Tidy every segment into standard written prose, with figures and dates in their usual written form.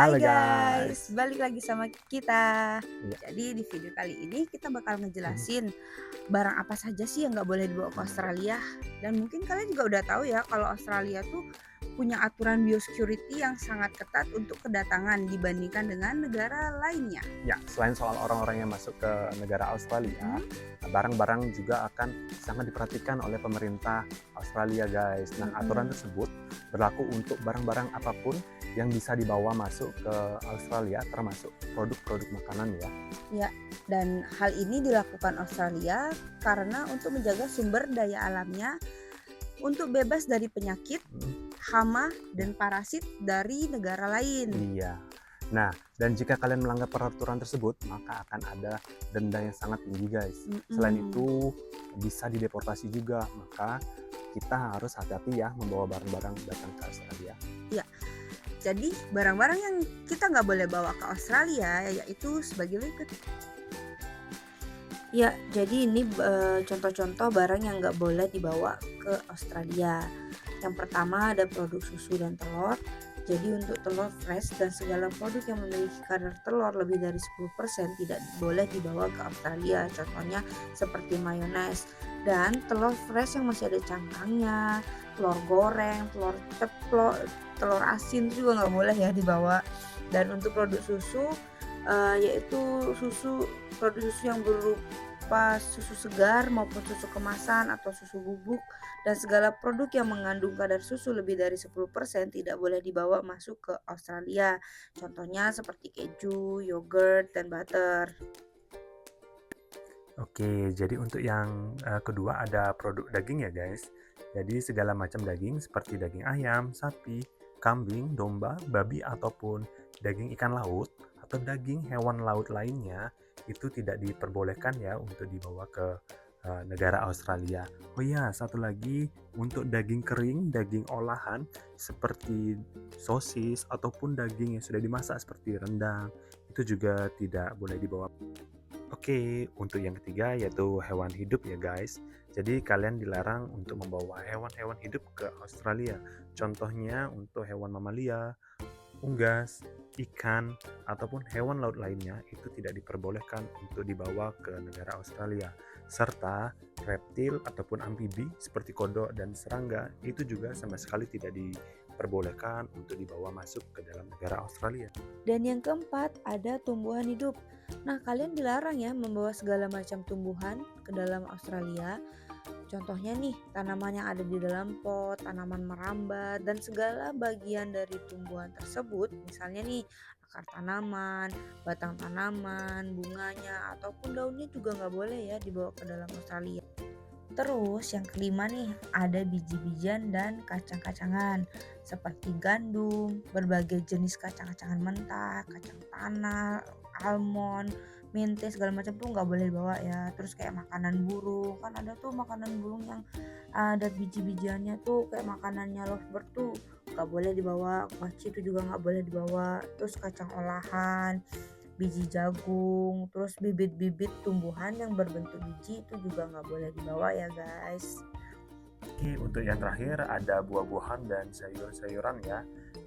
Halo Hai guys, guys. balik lagi sama kita. Iya. Jadi di video kali ini kita bakal Mhm. ngejelasin barang apa saja sih yang nggak boleh dibawa ke Australia. Dan mungkin kalian juga udah tahu ya kalau Australia tuh punya aturan biosecurity yang sangat ketat untuk kedatangan dibandingkan dengan negara lainnya. Ya, selain soal orang-orang yang masuk ke negara Australia, Hmm? barang-barang juga akan sangat diperhatikan oleh pemerintah Australia, guys. Nah, aturan Mm-mm. tersebut berlaku untuk barang-barang apapun yang bisa dibawa masuk ke Australia, termasuk produk-produk makanan ya. Ya, dan hal ini dilakukan Australia karena untuk menjaga sumber daya alamnya untuk bebas dari penyakit, Mhm. hama, Ya, dan parasit dari negara lain. iya. Nah, dan jika kalian melanggar peraturan tersebut, maka akan ada denda yang sangat tinggi, guys. Selain Mm-mm. itu, bisa dideportasi juga. Maka kita harus hati-hati ya membawa barang-barang datang ke Australia. Ya, jadi barang-barang yang kita nggak boleh bawa ke Australia yaitu sebagai berikut. Ya, jadi ini contoh-contoh barang yang nggak boleh dibawa ke Australia. Yang pertama ada produk susu dan telur. Jadi untuk telur fresh dan segala produk yang memiliki kadar telur lebih dari 10% tidak boleh dibawa ke Australia. Contohnya seperti mayones dan telur fresh yang masih ada cangkangnya, telur goreng, telur ceplok, telur asin itu juga nggak boleh ya dibawa. Dan untuk produk susu yaitu produk susu yang berupa susu segar maupun susu kemasan atau susu bubuk dan segala produk yang mengandung kadar susu lebih dari 10% tidak boleh dibawa masuk ke Australia. Contohnya seperti keju, yogurt, dan butter. Oke, jadi untuk yang kedua ada produk daging ya guys. Jadi segala macam daging seperti daging ayam, sapi, kambing, domba, babi ataupun daging ikan laut atau daging hewan laut lainnya itu tidak diperbolehkan ya untuk dibawa ke negara Australia. Oh iya, satu lagi untuk daging kering, daging olahan seperti sosis ataupun daging yang sudah dimasak seperti rendang itu juga tidak boleh dibawa. Oke, untuk yang ketiga yaitu hewan hidup ya guys. Jadi kalian dilarang untuk membawa hewan-hewan hidup ke Australia. Contohnya untuk hewan mamalia, unggas, ikan, ataupun hewan laut lainnya itu tidak diperbolehkan untuk dibawa ke negara Australia. Serta reptil ataupun amfibi seperti kodok dan serangga itu juga sama sekali tidak diperbolehkan untuk dibawa masuk ke dalam negara Australia. Dan yang keempat ada tumbuhan hidup. Nah, kalian dilarang ya membawa segala macam tumbuhan ke dalam Australia. Contohnya nih, tanaman yang ada di dalam pot, tanaman merambat, dan segala bagian dari tumbuhan tersebut, misalnya nih akar tanaman, batang tanaman, bunganya, ataupun daunnya juga nggak boleh ya dibawa ke dalam Australia. Terus yang kelima nih, ada biji-bijian dan kacang-kacangan seperti gandum, berbagai jenis kacang-kacangan mentah, kacang tanah, almond, mente segala macam tuh nggak boleh dibawa ya. Terus kayak makanan burung, kan ada tuh makanan burung yang ada biji-bijiannya tuh kayak makanannya lovebird tuh nggak boleh dibawa. Kuaci itu juga nggak boleh dibawa. Terus kacang olahan, biji jagung, terus bibit-bibit tumbuhan yang berbentuk biji itu juga nggak boleh dibawa ya guys. Oke, untuk yang terakhir ada buah-buahan dan sayur-sayuran ya.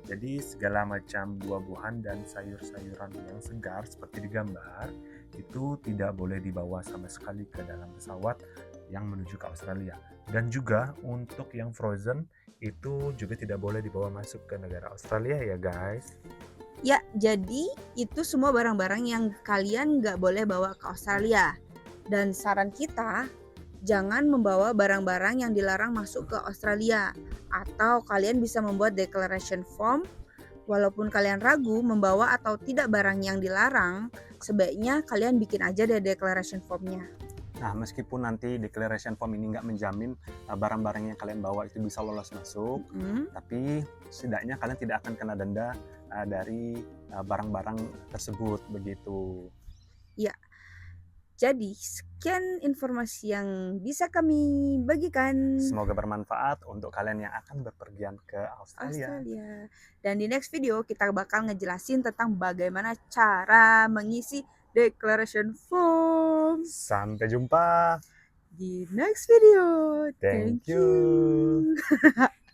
Jadi segala macam buah-buahan dan sayur-sayuran yang segar seperti di gambar itu tidak boleh dibawa sama sekali ke dalam pesawat yang menuju ke Australia. Dan juga untuk yang frozen itu juga tidak boleh dibawa masuk ke negara Australia ya guys. Ya, jadi itu semua barang-barang yang kalian nggak boleh bawa ke Australia. Dan saran kita, jangan membawa barang-barang yang dilarang masuk ke Australia. Atau kalian bisa membuat declaration form. Walaupun kalian ragu membawa atau tidak barang yang dilarang, sebaiknya kalian bikin aja deh declaration formnya. Nah, meskipun nanti declaration form ini nggak menjamin barang-barang yang kalian bawa itu bisa lolos masuk, Mm-mm. tapi setidaknya kalian tidak akan kena denda dari barang-barang tersebut begitu. Ya, jadi sekian informasi yang bisa kami bagikan. Semoga bermanfaat untuk kalian yang akan berpergian ke Australia. Australia. Dan di next video kita bakal ngejelasin tentang bagaimana cara mengisi declaration form Sampai jumpa. di next video. Thank Thank you. you.